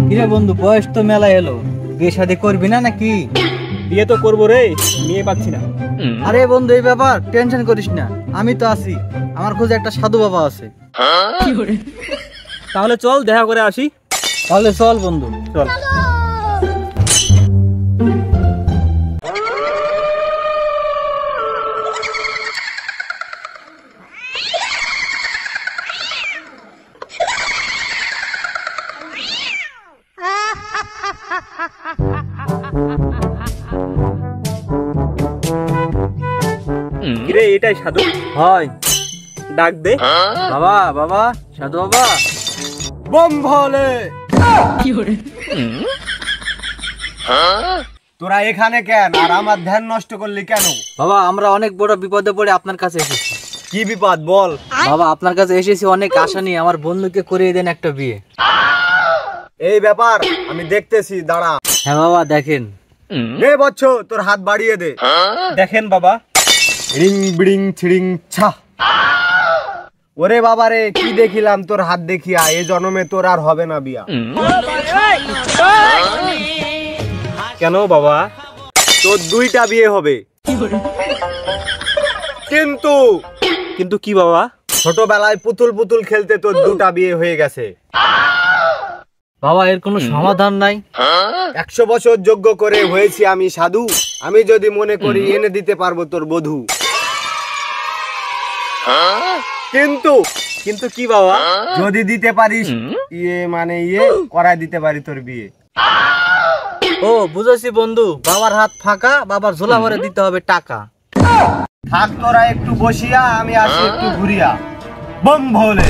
কিরে বন্ধু, বয়স তো মেলা এলো, বিয়ে শাদী করবি না নাকি? বিয়ে তো করবো রে, মেয়ে পাচ্ছি না। আরে বন্ধু, এই ব্যাপার টেনশন করিস না, আমি তো আছি। আমার খোঁজে একটা সাধু বাবা আছে। তাহলে চল দেখা করে আসি। তাহলে চল বন্ধু, চল। কিরে, এটাই সাধু? হয়। ডাক দে। বাবা, বাবা, সাধু বাবা। বম ভোলে। তোরা এখানে কেন আর আমার ধ্যান নষ্ট করলি কেন? বাবা, আমরা অনেক বড় বিপদে পড়ে আপনার কাছে এসেছি। কি বিপদ বল? বাবা, আপনার কাছে এসেছি অনেক আশা নিয়ে, আমার বন্ধুকে করিয়ে দেন একটা বিয়ে। এই ব্যাপার আমি দেখতেছি, দাঁড়া। হ্যাঁ বাবা, দেখেন। নে বচ্চ, তোর হাত বাড়িয়ে দে। দেখেন বাবা। রিং বিড়িং ছিড়িং ছা। ওরে বাবা রে, কি দেখিলাম তোর হাত দেখিয়া, এ জন্মে তোর আর হবে না বিয়া। কেন বাবা? তোর 2টা বিয়ে হবে, কিন্তু কিন্তু কি বাবা? ছোটবেলায় পুতুল পুতুল খেলতে তোর 2টা বিয়ে হয়ে গেছে। বাবা, এর কোনো সমাধান নাই? 100 বছর যজ্ঞ করে হয়েছি আমি সাধু, আমি যদি মনে করি এনে দিতে পারবো তোর বধূ। কিন্তু কিন্তু কি বাবা? যদি দিতে পারিস, করায় দিতে পারি তোর বিয়ে। ও বুঝেছি বন্ধু, বাবার হাত ফাঁকা, বাবার ঝোলা ভরে দিতে হবে টাকা। থাক তোরা একটু বসিয়া, আমি আসি একটু ঘুরিয়া। বম ভোলে।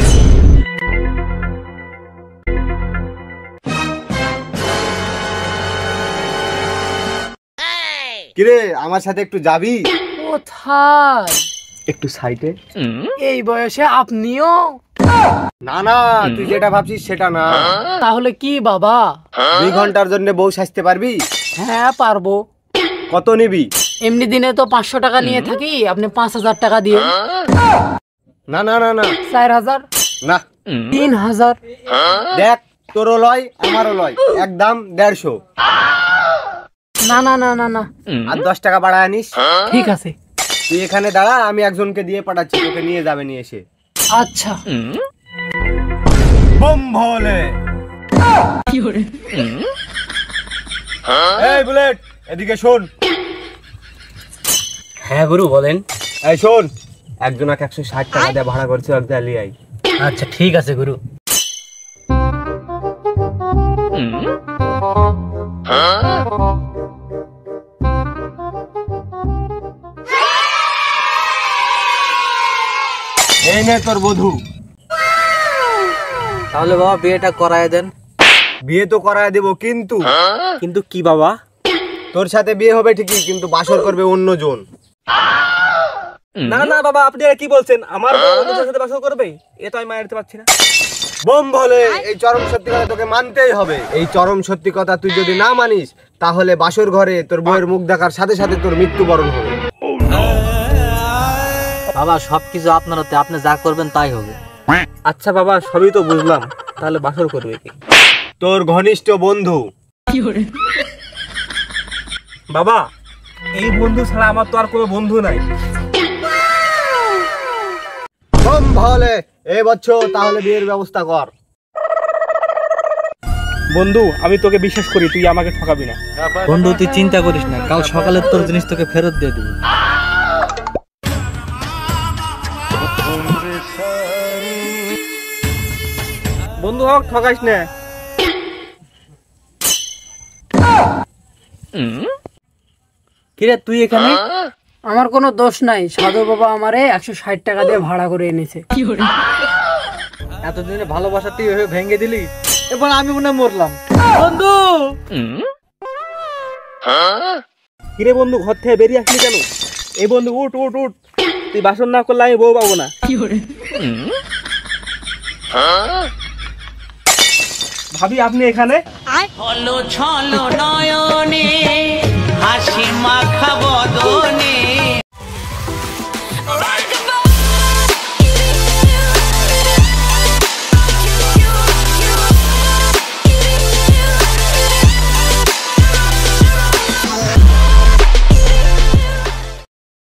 কিরে, আমার সাথে একটু যাবি? কোথায়? একটু সাইডে। এই বয়সে আপনিও? না না, তুই যেটা ভাবছিস সেটা না। তাহলে কি বাবা? 2 ঘন্টার জন্য বউ সাজতে পারবি? হ্যাঁ পারবো। কত নিবি? এমনি দিনে তো 500 টাকা নিয়ে থাকি, আপনি 5000 টাকা দিয়ে। না না না না 4000, না। 3000। দেখ, তোরও লয় আমারও লয়, একদম 150। না না না না না, আর 10 টাকা বাড়ায় আনিস। ঠিক আছে। তুই এখানে দাঁড়া, আমি একজনকে দিয়ে পাঠাচ্ছি, তোকে নিয়ে যাবে নিয়ে এসে। আচ্ছা। বম ভোলে। এই বুলেট, এদিকে শোন। হ্যাঁ গুরু, বলেন। এই শোন, একজনকে 160 টাকা দিয়ে ভাড়া করছে, একদা লিয়াই। আচ্ছা ঠিক আছে গুরু। এই নে তোর বধূ। তাহলে বাবা বিয়েটা করায় দেন। বিয়ে তো করায় দেব, কিন্তু কিন্তু কি বাবা? তোর সাথে বিয়ে হবে ঠিকই, কিন্তু বাসর করবে অন্যজন। না না বাবা, আপনি আর কি বলছেন? আমার বউ অন্যদের সাথে বাসর করবে? এ তো আমি মানতে পারছি না। বম ভোলে, এই চরম সত্যি কথা তোকে মানতেই হবে। এই চরম সত্যি কথা তুই যদি না মানিস, তাহলে বাসর ঘরে তোর বউয়ের মুখ দেখার সাথে সাথে তোর মৃত্যুবরণ হবে। বাবা, সবকিছু আপনার হাতে, আপনি যা করবেন তাই হবে। আচ্ছা বাবা, সবই তো বুঝলাম, তাহলে বাসর করবে কি? তোর ঘনিষ্ঠ বন্ধু। বাবা, এই বন্ধু ছাড়া আমার তো আর কোনো বন্ধু নাই। বম ভোলে, এই বছর তাহলে বিয়ের ব্যবস্থা কর। বন্ধু, আমি তোকে বিশ্বাস করি, তুই আমাকে ঠকাবি না। বন্ধু তুই চিন্তা করিস না, কাল সকালে তোর জিনিস তোকে ফেরত দিয়ে দিবি। বন্ধু হোক, ঠকাইস না। কিরে তুই এখানে? আমার কোনো দোষ নাই, সাধু বাবা আমারে 160 টাকা দিয়ে ভাড়া করে এনেছে। এতদিনে ভালোবাসাতেই এভাবে ভেঙে দিলি, এবার আমি মনে হয় মরলাম। বন্ধু! কিরে বন্ধু, ঘর থেকে বেরিয়ে আসলি কেন? এই বন্ধু, উঠ উঠ উঠ, তুই বাসন না করলে আমি বউ পাবো না। ভাবি আপনি এখানে? হলো ছলো নয়নে হাসি মাখা বদনে